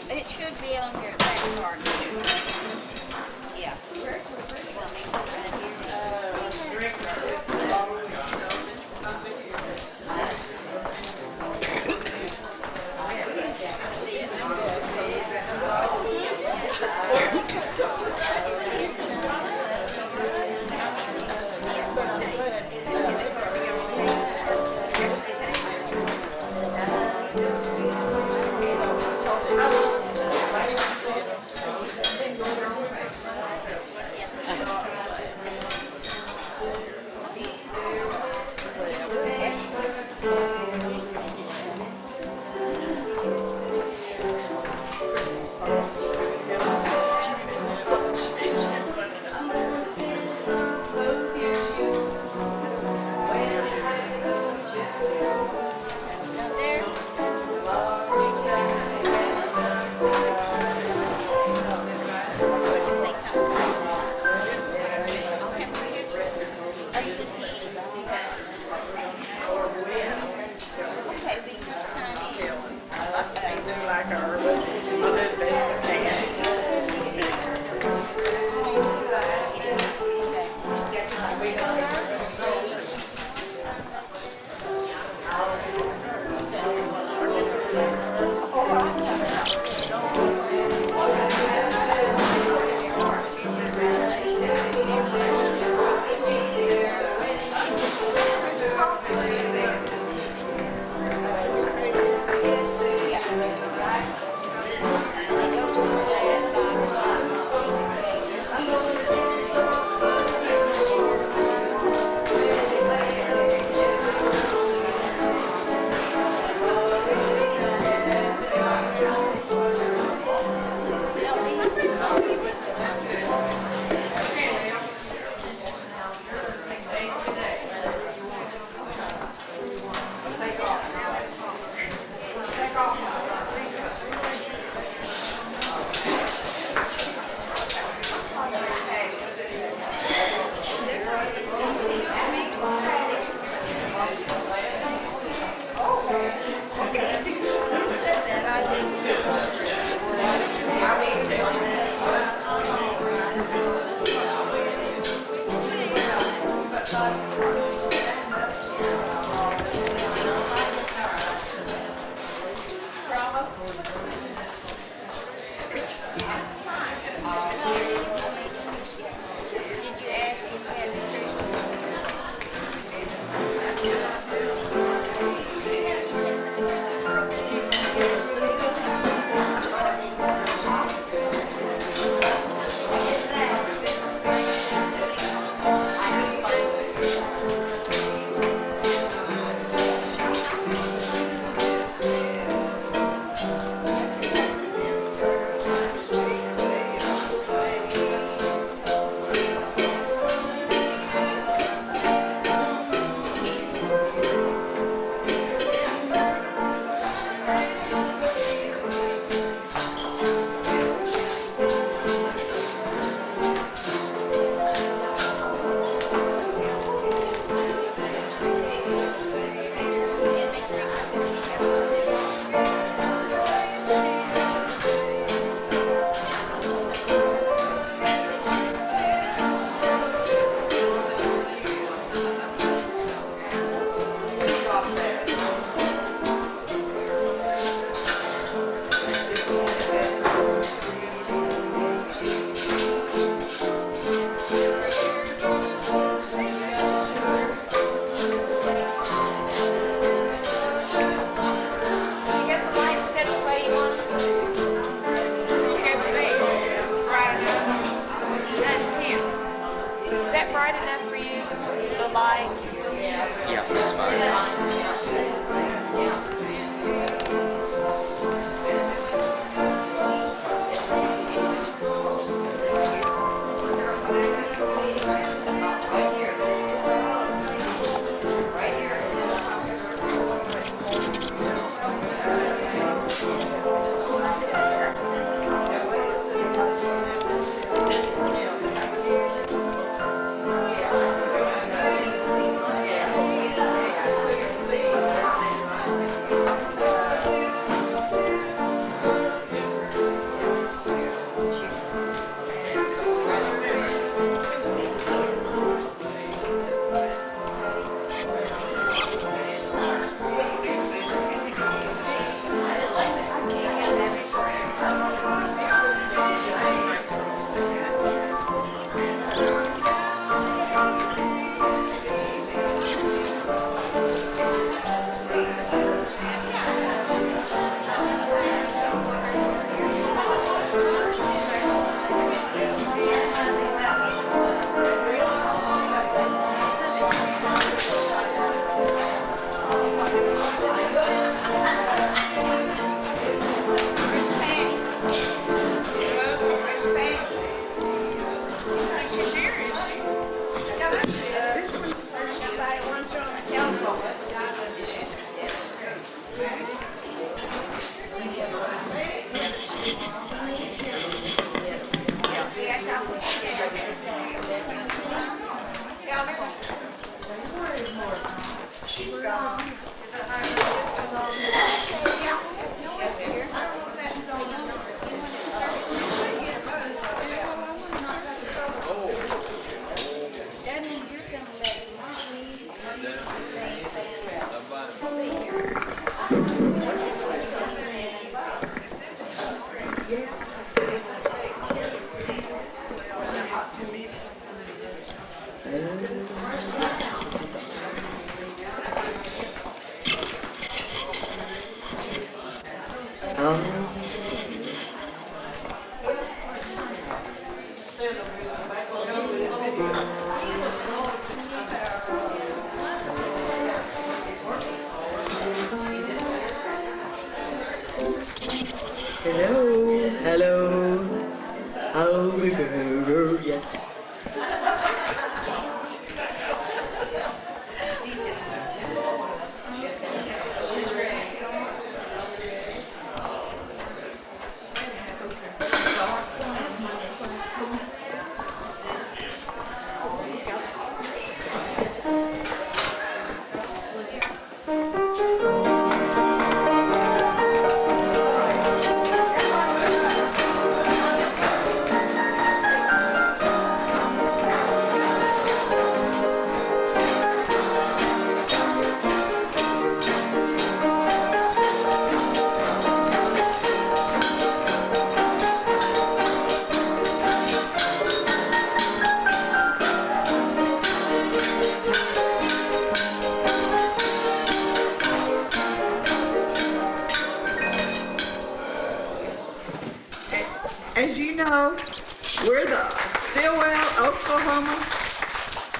It should be on your back card. Yeah. Hello, hello, how we go, yes. As you know, we're the Stilwell, Oklahoma.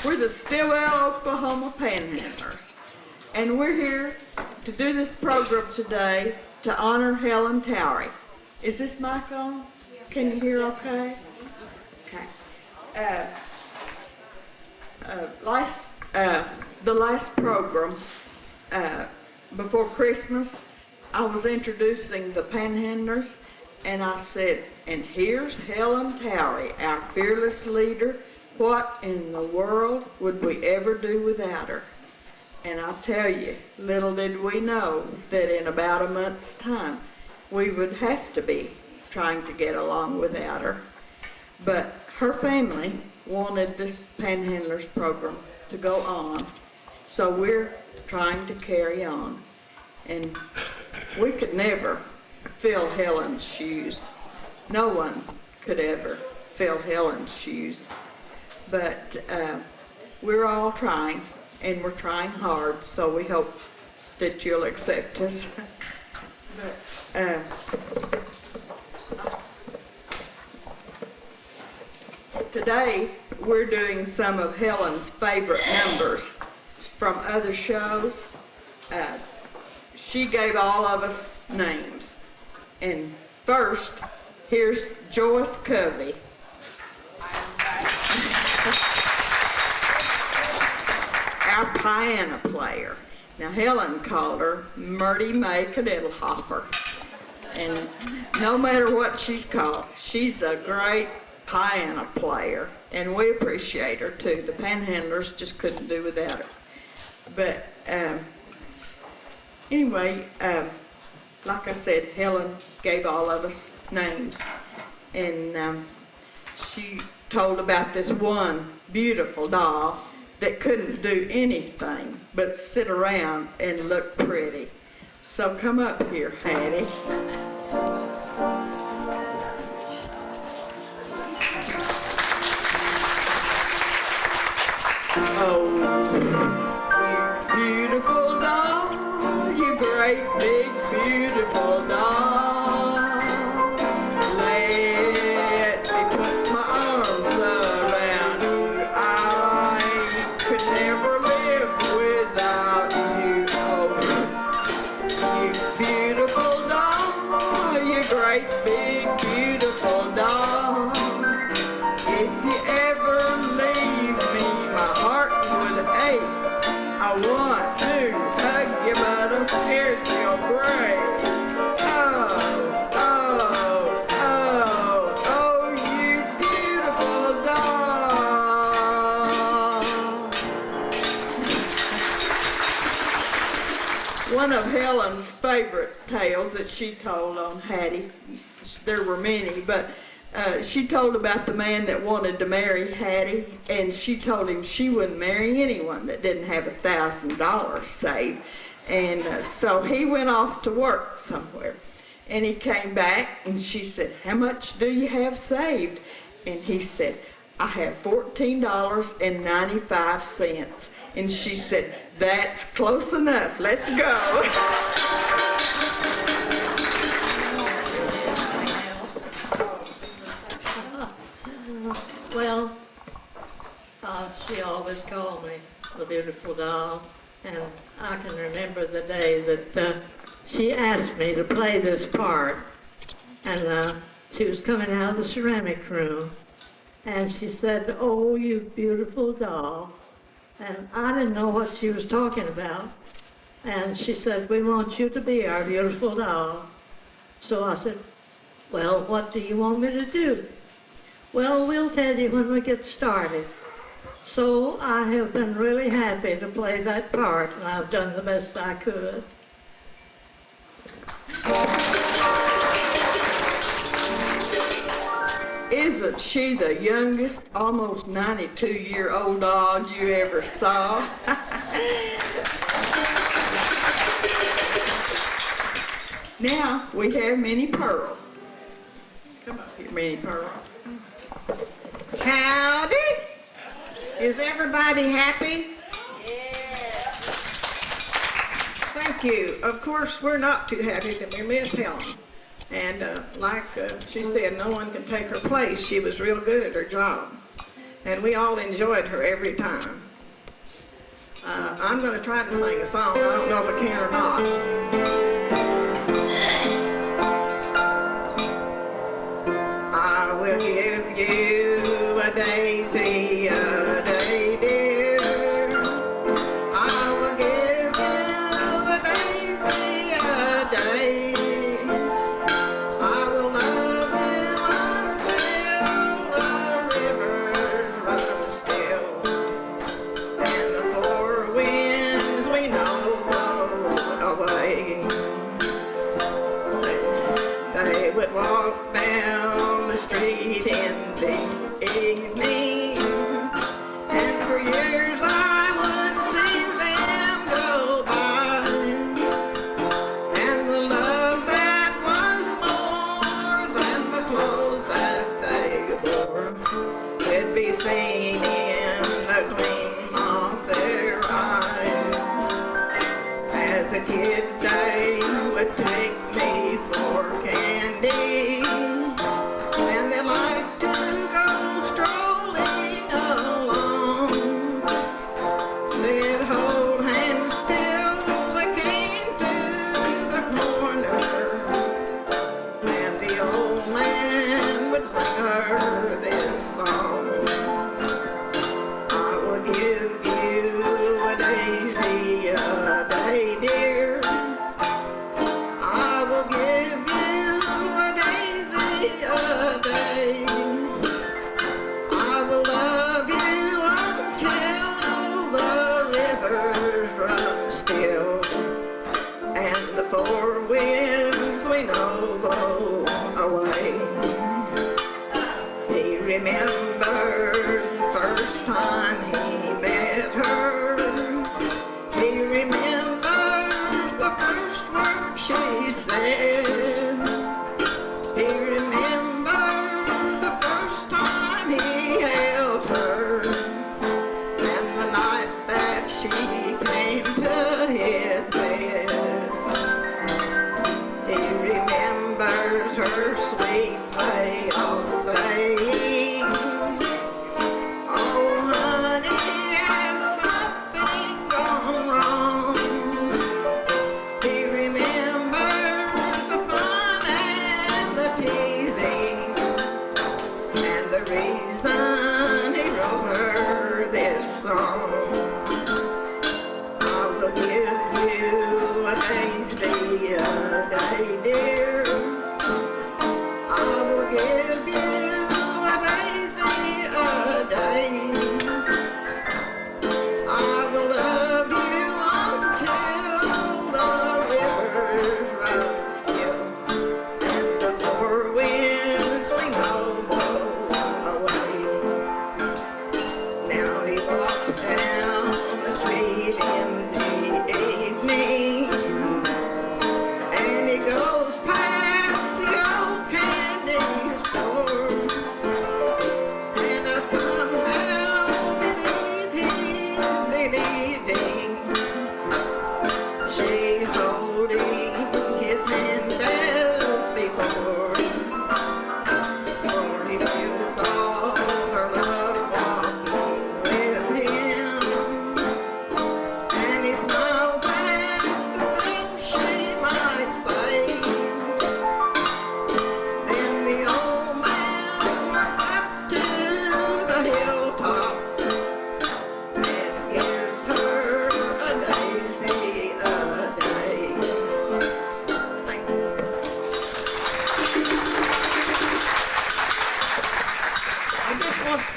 We're the Stilwell, Oklahoma Panhandlers. And we're here to do this program today to honor Helen Towry. Is this mic on? Can you hear okay? Okay. The last program before Christmas, I was introducing the Panhandlers, and I said, and here's Helen Towry, our fearless leader. What in the world would we ever do without her? And I tell you, little did we know that in about a month's time, we would have to be trying to get along without her. But her family wanted this Panhandlers program to go on, so we're trying to carry on. And we could never fill Helen's shoes. No one could ever fill Helen's shoes. But we're all trying, and we're trying hard, so we hope that you'll accept us. But, today, we're doing some of Helen's favorite numbers from other shows. She gave all of us names. And first, here's Joyce Covey. Our piano player. Now, Helen called her Murdy May Cadelhoffer. And no matter what she's called, she's a great piano player. And we appreciate her, too. The Panhandlers just couldn't do without her. But anyway, like I said, Helen gave all of us names. And she told about this one beautiful doll that couldn't do anything but sit around and look pretty. So come up here, Hattie. Oh, you beautiful doll, you great big beautiful doll. Let me put my arms around you. I could never live without you. Oh, you beautiful doll, you great big beautiful doll. If you ever leave me, my heart would ache. I want to hug you, but I'm scared you'll break. Oh, oh, oh, oh, you beautiful doll. One of Helen's favorite tales that she told on Hattie, there were many, but she told about the man that wanted to marry Hattie, and she told him she wouldn't marry anyone that didn't have $1,000 saved. And so he went off to work somewhere, and he came back, and she said, "How much do you have saved?" And he said, "I have $14.95. And she said, "That's close enough. Let's go." call me the beautiful doll. And I can remember the day that she asked me to play this part. And she was coming out of the ceramic room. And she said, "Oh, you beautiful doll." And I didn't know what she was talking about. And she said, "We want you to be our beautiful doll." So I said, "Well, what do you want me to do?" "Well, we'll tell you when we get started." So I have been really happy to play that part, and I've done the best I could. Isn't she the youngest, almost 92-year-old doll you ever saw? Now we have Minnie Pearl. Come up here, Minnie Pearl. Howdy! Is everybody happy? Yeah. Thank you. Of course, we're not too happy that we miss Helen. And like she said, no one can take her place. She was real good at her job. And we all enjoyed her every time. I'm going to try to sing a song. I don't know if I can or not. I will give you a daisy, a day, dear. I will give you a daisy, a day. I will love you until the rivers run still, and the four winds we know blow away. They would walk down the street in the evening, and for years I would see them go by, and the love that was more than the clothes that they wore could be seen in the gleam of their eyes. As a kid they would take me for candy, and they liked to go strolling along. They'd hold hands till they came to the corner, and the old man would sing her this song. I will give you a daisy, a day, dear. I will give you a daisy, a day. I will love you until the rivers run still, and the four winds we know blow away. He remembers the first time he met her. He remembers the first word she said. He remembers the first time he held her, and the night that she came to his bed. He remembers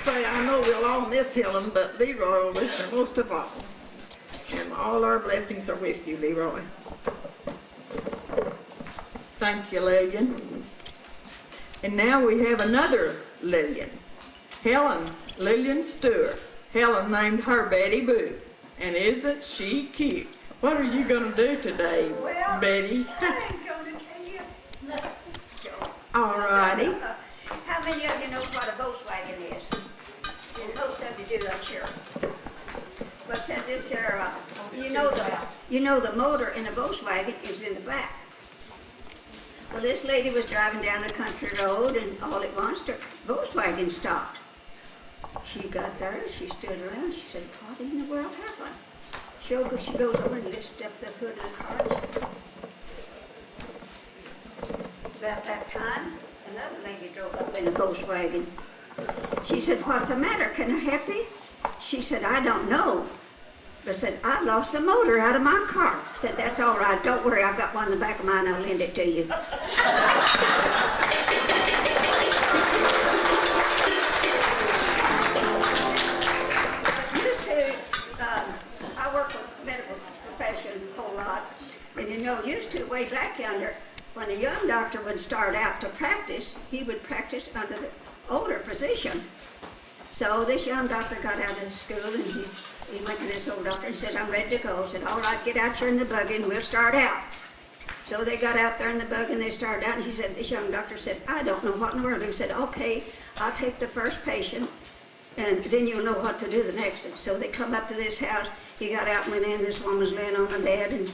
say I know we'll all miss Helen, but Leroy will miss her most of all. And all our blessings are with you, Leroy. Thank you, Lillian. And now we have another Lillian. Helen Lillian Stewart. Helen named her Betty Boo. And isn't she cute? What are you going to do today, Well, Betty? I'm going to tell you. All righty. How many of you know what a Volkswagen is? And most of you do, I'm sure. But said this here, you know the motor in a Volkswagen is in the back. Well, this lady was driving down a country road, and all at once her Volkswagen stopped. She got there, she stood around, she said, what in the world happened? She goes over and lifts up the hood of the car. About that time, another lady drove up in a Volkswagen. She said, what's the matter? Can I help you? She said, I don't know. But says, I lost the motor out of my car. Said, that's all right. Don't worry. I've got one in the back of mine. I'll lend it to you. I work with medical profession a whole lot. And you know, used to way back yonder, when a young doctor would start out to practice, he would practice under the older physician. So this young doctor got out of school and he went to this old doctor and said, I'm ready to go. Said, all right, get out here in the buggy and we'll start out. So they got out there in the buggy and they started out, and he said, this young doctor said, I don't know what in the world. He said, okay, I'll take the first patient and then you'll know what to do the next. And so they come up to this house. He got out and went in. This woman was laying on the bed, and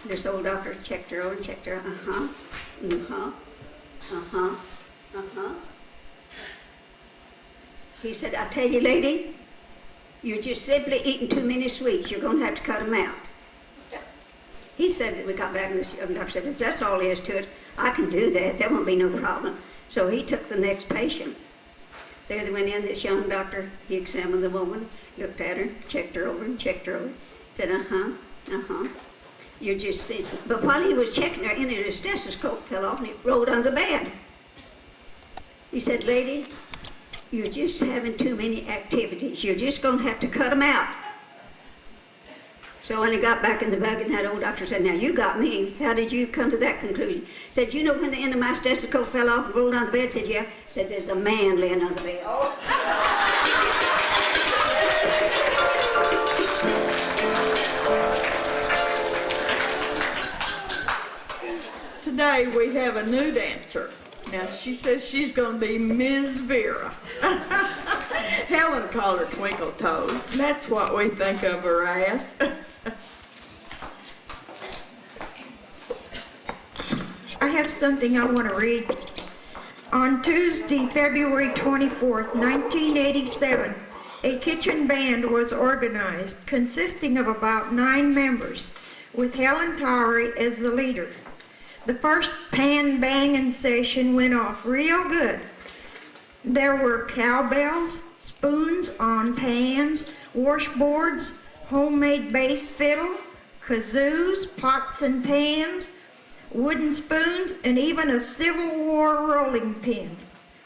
this old doctor checked her over and checked her. He said, I tell you, lady, you're just simply eating too many sweets. You're going to have to cut them out. He said that we got back, and this young doctor said, that's all there is to it. I can do that. That won't be no problem. So he took the next patient. There they went in, this young doctor, he examined the woman, looked at her, checked her over and checked her over. Said, You're just sick. But while he was checking her, his stethoscope fell off and it rolled on the bed. He said, lady, you're just having too many activities. You're just going to have to cut them out. So when he got back in the buggy, and that old doctor said, now you got me. How did you come to that conclusion? Said, you know when the end of my stethoscope fell off and rolled on the bed? Said, yeah. Said, there's a man laying on the bed. Today we have a new dancer. Now she says she's going to be Ms. Vera. Helen called her Twinkle Toes. That's what we think of her as. I have something I want to read. On Tuesday, February 24th, 1987, a kitchen band was organized consisting of about 9 members, with Helen Towry as the leader. The first pan banging session went off real good. There were cowbells, spoons on pans, washboards, homemade bass fiddle, kazoos, pots and pans, wooden spoons, and even a Civil War rolling pin.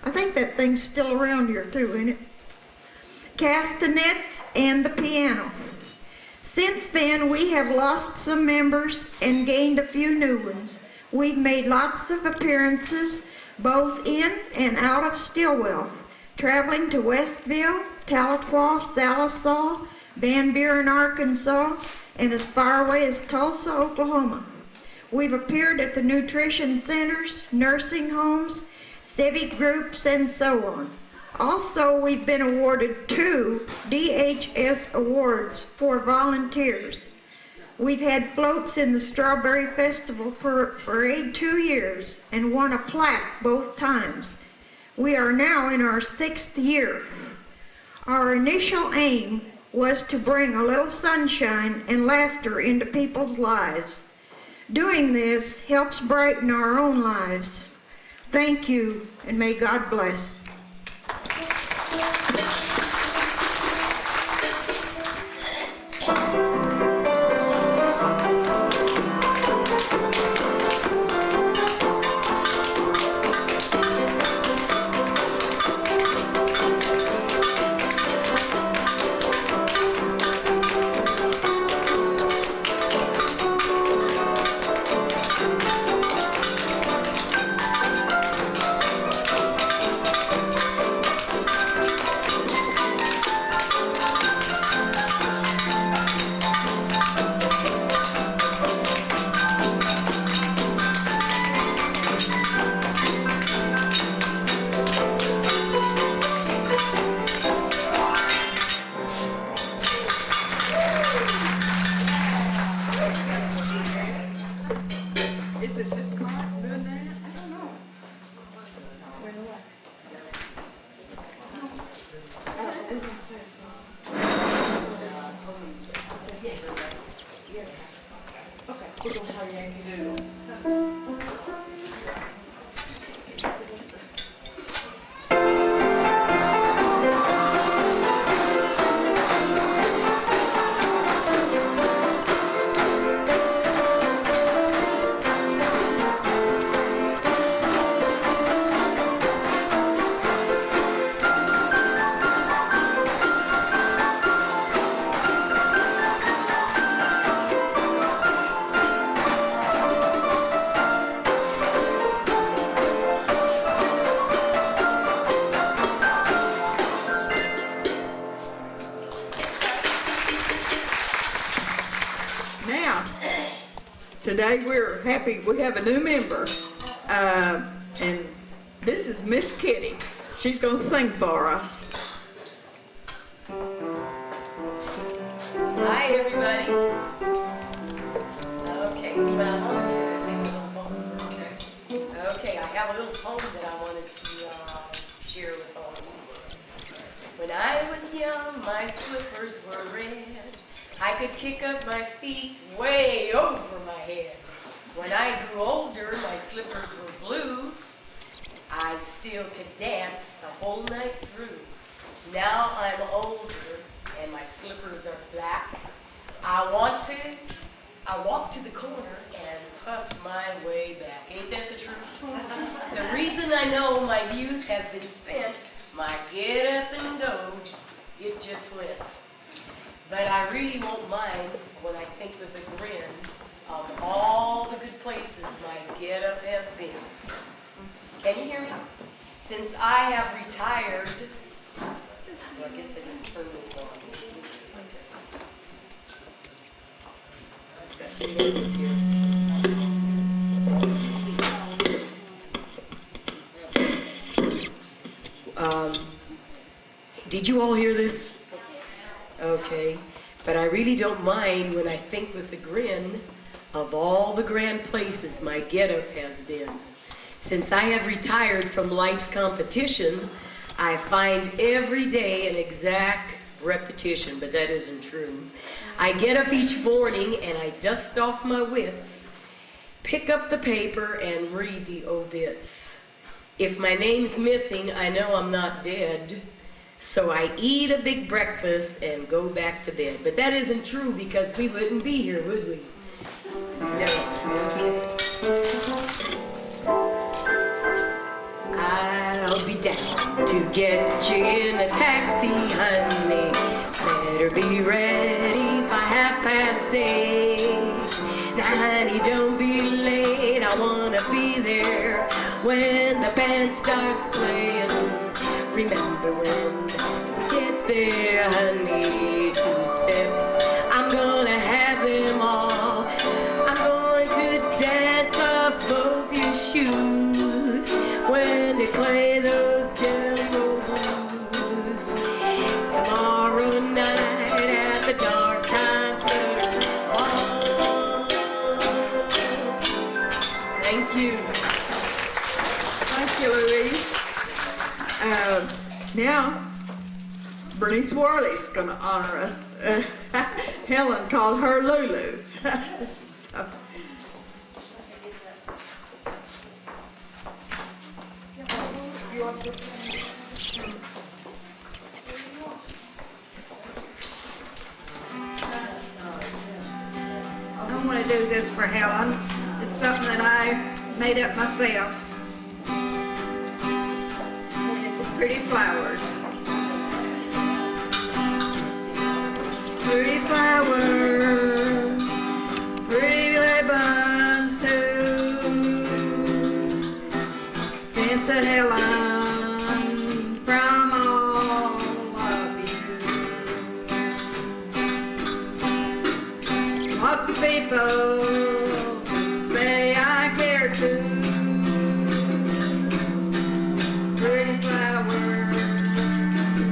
I think that thing's still around here too, isn't it? Castanets and the piano. Since then, we have lost some members and gained a few new ones. We've made lots of appearances, both in and out of Stilwell, traveling to Westville, Tahlequah, Salisaw, Van Buren, Arkansas, and as far away as Tulsa, Oklahoma. We've appeared at the nutrition centers, nursing homes, civic groups, and so on. Also, we've been awarded 2 DHS awards for volunteers. We've had floats in the Strawberry Festival Parade 2 years and won a plaque both times. We are now in our 6th year. Our initial aim was to bring a little sunshine and laughter into people's lives. Doing this helps brighten our own lives. Thank you, and may God bless. Is it this mic doing that? I don't know. Okay, we're gonna play Yankee Doodle. Now, today we're happy, we have a new member, and this is Miss Kitty. She's gonna sing for us. Hi, everybody. Okay, well, I wanted to sing a little poem. Okay, I have a little poem that I wanted to share with all of you. When I was young, my slippers were red. I could kick up my feet way over my head. When I grew older, my slippers were blue. I still could dance the whole night through. Now I'm older and my slippers are black. I walk to the corner and puff my way back. Ain't that the truth? The reason I know my youth has been spent, my get up and go, it just went. But I really won't mind when I think with a grin of all the good places my get up has been. Can you hear me? Since I have retired, well, I guess I didn't turn this on. Got two numbers here. Did you all hear this? Okay, but I really don't mind when I think with a grin of all the grand places my get-up has been. Since I have retired from life's competition, I find every day an exact repetition, but that isn't true. I get up each morning and I dust off my wits, pick up the paper and read the obits. If my name's missing, I know I'm not dead. So I eat a big breakfast and go back to bed. But that isn't true because we wouldn't be here, would we? No. I'll be down to get you in a taxi, honey. Better be ready by 8:30. Now, honey, don't be late. I wanna be there when the band starts playing. Remember when we get there, honey, 2 steps. I'm gonna have them all. I'm going to dance off both your shoes when they play those jungle blues. Tomorrow night at the dark times. Thank you. Thank you, Louise. Now, Bernice Worley's going to honor us. Helen called her Lulu. So. You want this? I want to do this for Helen. It's something that I made up myself. Pretty flowers. Pretty flowers, pretty ribbons too. Sent to Helen from all of you. Lots of people say I care too. Pretty flowers,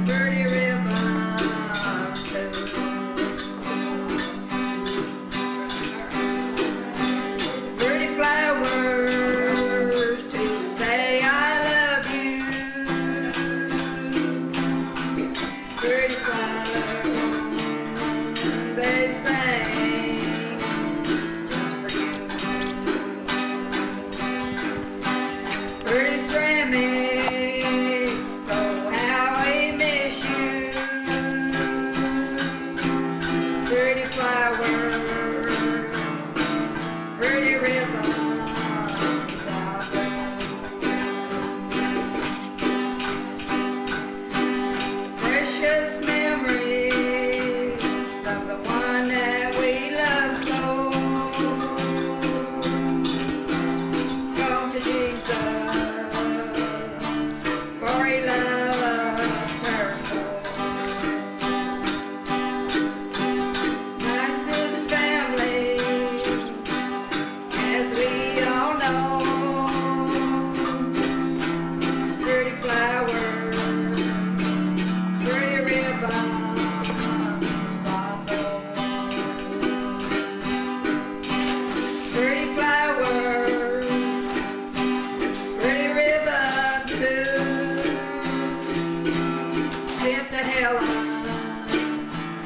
pretty ribbons too. pretty ribbons out there. Precious memories of the one that we love so. Go to Jesus, for he loved her so. Nicest family, as we all know. Pretty flowers, pretty ribbons of gold. Pretty flowers, pretty ribbons too. Sent to Helen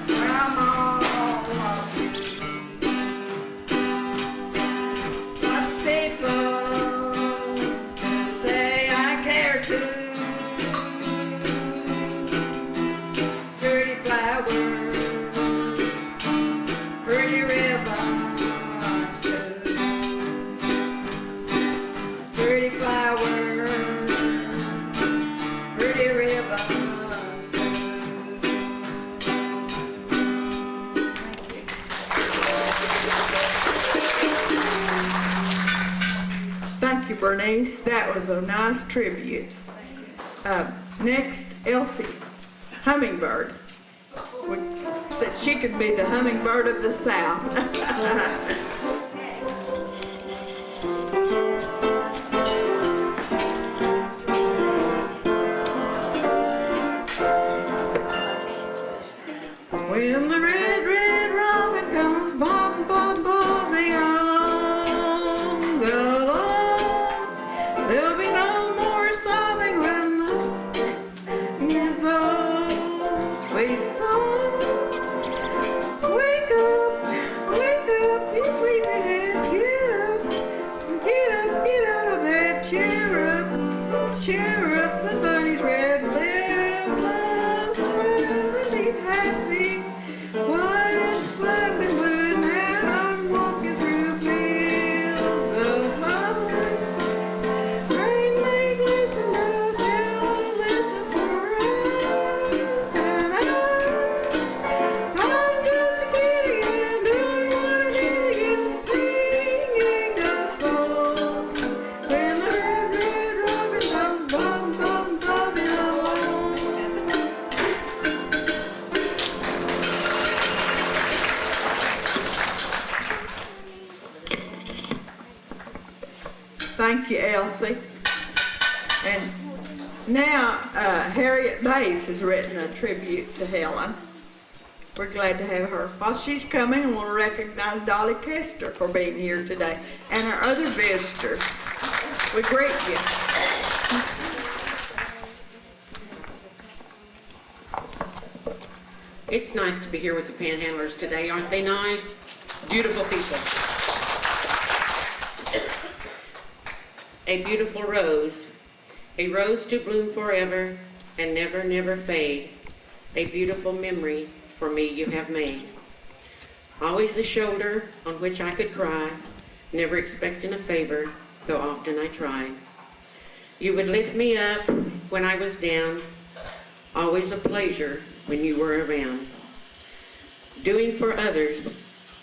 from all of you. Lots of people say I care too. Pretty flowers, pretty ribbons too. Pretty flowers, pretty ribbons too. Thank you, Bernice. That was a nice tribute. Next, Elsie, Hummingbird. We said she could be the hummingbird of the South. When the red, red robin comes bob, bob, bobbing along, along, there'll be no more sobbing when the spring is old. Sweet song, wake up, you sleepyhead, get up, get up, get out of bed, cheer up, the sun is red, live, love, forever, be happy. Why is black and blue now? I'm walking through fields of flowers. Rain may glisten, dust down, listen for us and ours. I'm just a kid again, doing what I did again, singing a song. When the red, red robin comes bobbing along. Thank you, Elsie. And now Harriet Bays has written a tribute to Helen. We're glad to have her. While she's coming, we'll recognize Dolly Kester for being here today and our other visitors. We greet you. It's nice to be here with the Panhandlers today, aren't they nice? Beautiful people. A beautiful rose, a rose to bloom forever and never, never fade. A beautiful memory for me you have made. Always a shoulder on which I could cry, never expecting a favor, though often I tried. You would lift me up when I was down, always a pleasure when you were around. Doing for others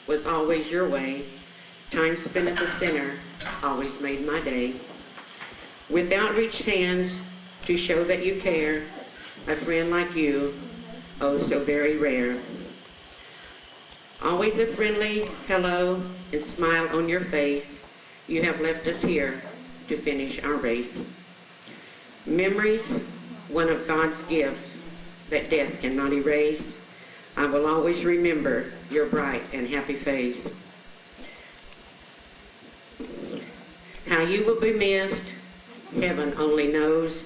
was always your way. Time spent at the center always made my day. With outreached hands to show that you care, a friend like you, oh so very rare. Always a friendly hello and smile on your face. You have left us here to finish our race. Memories, one of God's gifts that death cannot erase. I will always remember your bright and happy face. How you will be missed, heaven only knows,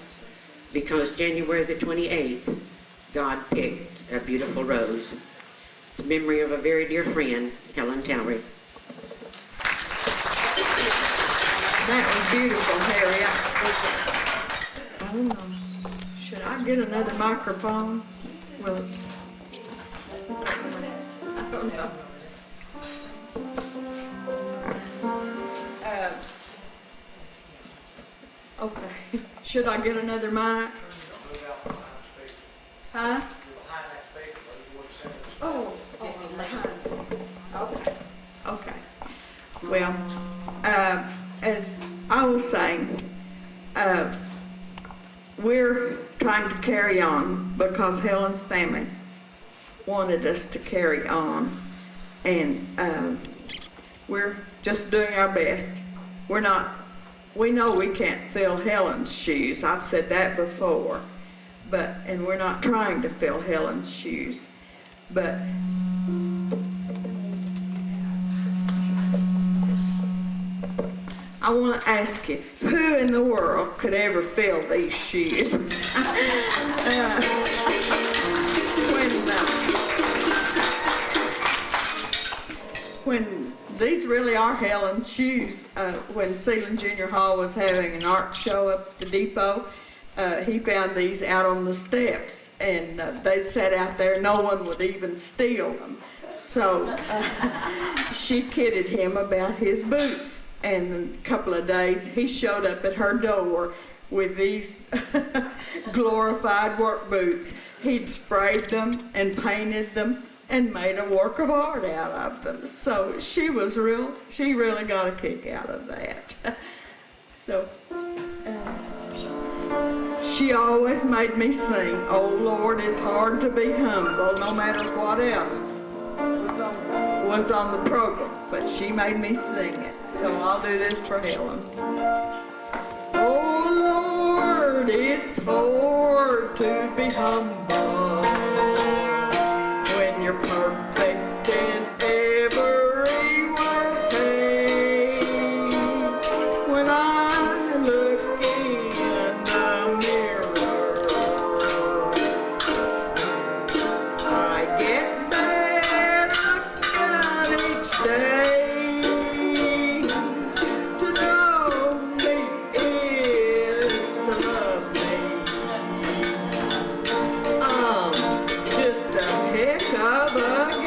because January the 28th, God picked a beautiful rose. It's a memory of a very dear friend, Helen Towry. That was beautiful, Harriet. I don't know. Should I get another microphone? Well, I don't know. Okay. Should I get another mic? Huh? Oh, I'm behind. Okay. Okay. Well, as I was saying, we're trying to carry on because Helen's family wanted us to carry on, and we're just doing our best. We know we can't fill Helen's shoes. I've said that before, and we're not trying to fill Helen's shoes, but I want to ask you, who in the world could ever fill these shoes? When these really are Helen's shoes. When Sealand Junior Hall was having an art show up at the depot, he found these out on the steps, and they sat out there. No one would even steal them. So she kidded him about his boots. And in a couple of days, he showed up at her door with these glorified work boots. He'd sprayed them and painted them and made a work of art out of them. So she really got a kick out of that. So she always made me sing, "Oh Lord, it's hard to be humble," no matter what else was on the program, but she made me sing it. So I'll do this for Helen. Oh Lord, it's hard to be humble when you're perfect in every way. When I look in the mirror, I get better gun each day. To know me is to love me. I'm just a heck of a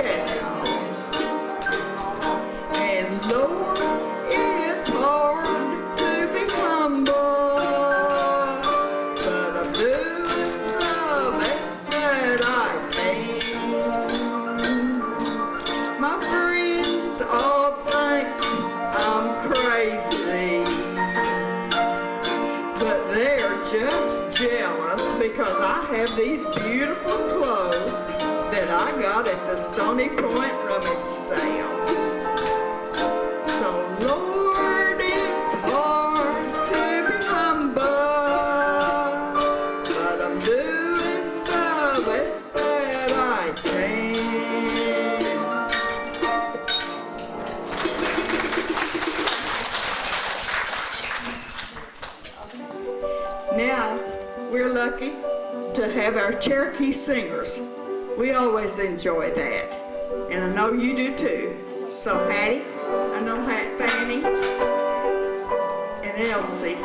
gal. And Lord, it's hard to be humble, but I'm doing the best that I can. My friends all think I'm crazy, but they're just jealous because I have these beautiful clothes that I got at the Stony Point rummage sale. So Lord, it's hard to be humble, but I'm doing the best that I can. Now, we're lucky to have our Cherokee singers. We always enjoy that, and I know you do too. So Hattie, I know Fanny, and Elsie.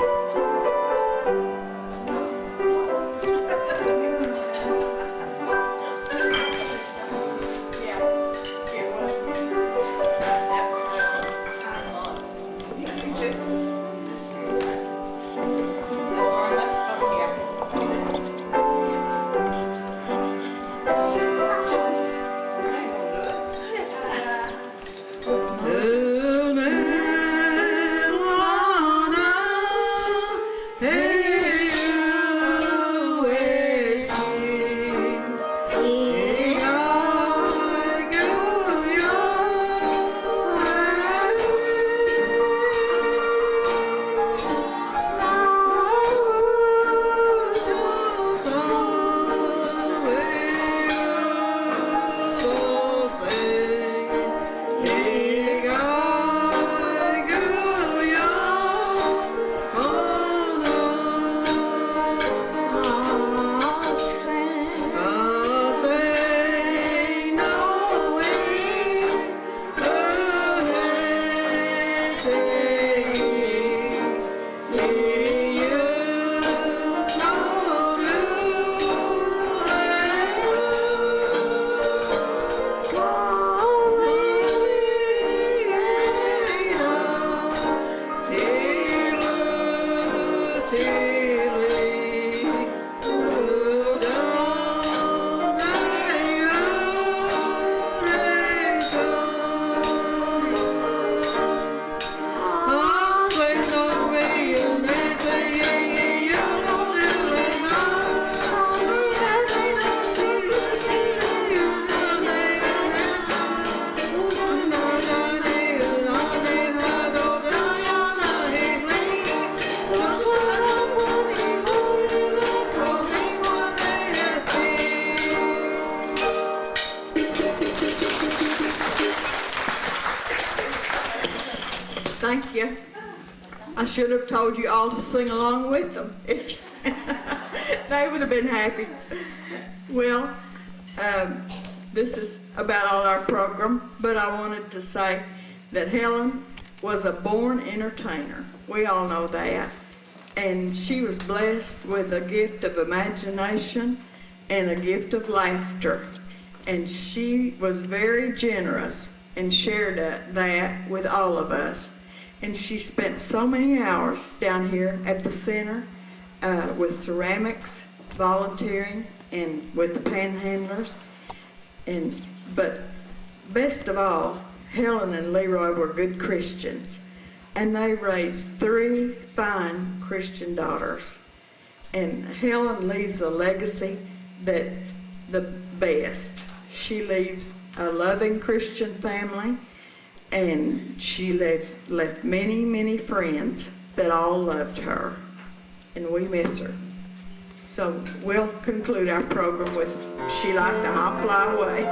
Thank you. I should have told you all to sing along with them. They would have been happy. Well, this is about all our program, but I wanted to say that Helen was a born entertainer. We all know that. And she was blessed with a gift of imagination and a gift of laughter. And she was very generous and shared that with all of us. And she spent so many hours down here at the center with ceramics, volunteering, and with the Panhandlers. But best of all, Helen and Leroy were good Christians, and they raised 3 fine Christian daughters. And Helen leaves a legacy that's the best. She leaves a loving Christian family, and she left many, many friends that all loved her, and we miss her. So we'll conclude our program with She Liked to Hop Fly Away.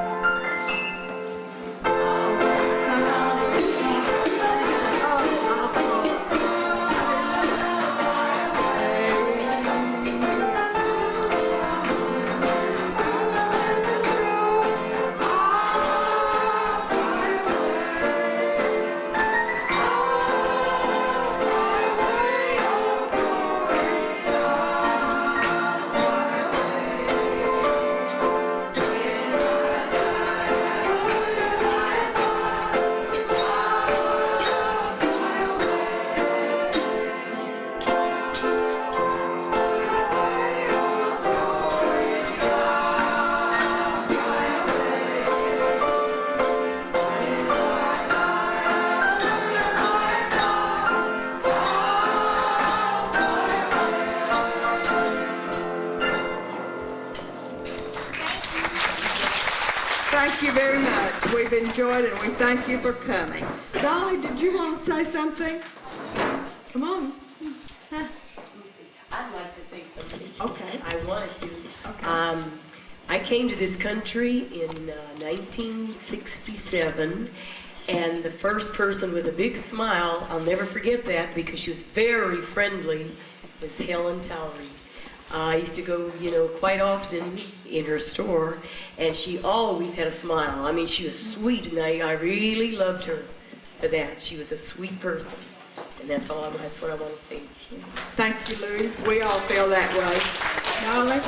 Thank you very much. We've enjoyed it, and we thank you for coming. Dolly, did you want to say something? Come on. Let me see. I'd like to say something. Okay. I wanted to. Okay. I came to this country in 1967, and the first person with a big smile, I'll never forget that because she was very friendly, was Helen Towry. I used to go, quite often in her store, and she always had a smile. I mean, she was sweet, and I really loved her for that. She was a sweet person, and that's what I want to say. Thank you, Louise. We all feel that way. Dolly?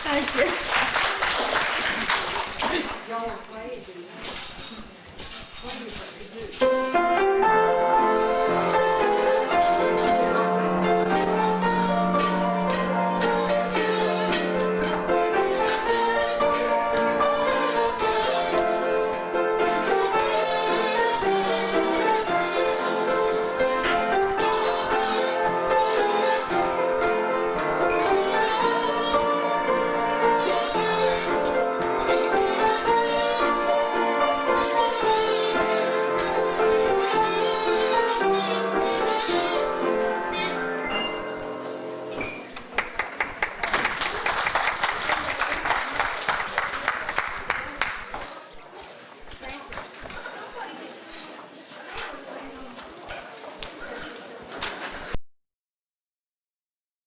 Thank you.